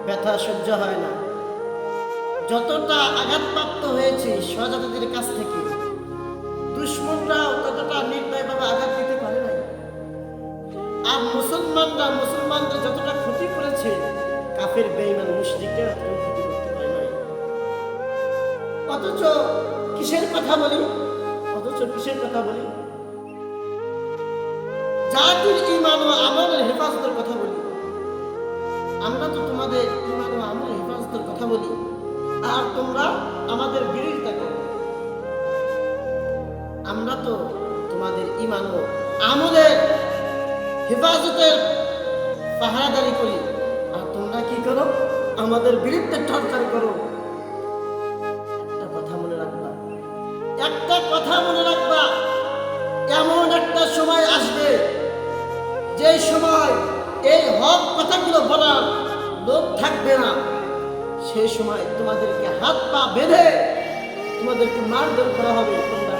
ব্যথা সহ্য হয় না। যতটা আঘাতপ্রাপ্ত হয়েছে সহজাতিদের কাছ থেকে, দুশ্মনরাও ততটা নির্দয়ভাবে আঘাত দিতে পারে নাই। আর মুসলমানদের যতটা ক্ষতি করেছে, কাফের বেঈমান মুশরিকরা ততটা ক্ষতি করতে পারে নাই। অথচ কিসের কথা বলি? জাতির ঈমান ও আমলের হেফাজতের কথা বলি। আমরা তো তোমাদের ঈমান ও আমলের হেফাজতের কথা বলি, আর তোমরা আমাদের বিরোধিতা করো। আমরা তো তোমাদের ঈমান ও আমলের হেফাজতের পাহারাদারি করি, আর তোমরা কি করো? আমাদের বিরুদ্ধে টর্চার করো। একটা কথা মনে রাখবা, এমন একটা সময় আসবে যে সময় এই হক কথাগুলো বলার লোক থাকবে না। সেই সময় তোমাদেরকে হাত পা বেঁধে তোমাদেরকে মারধর করা হবে, তোমরা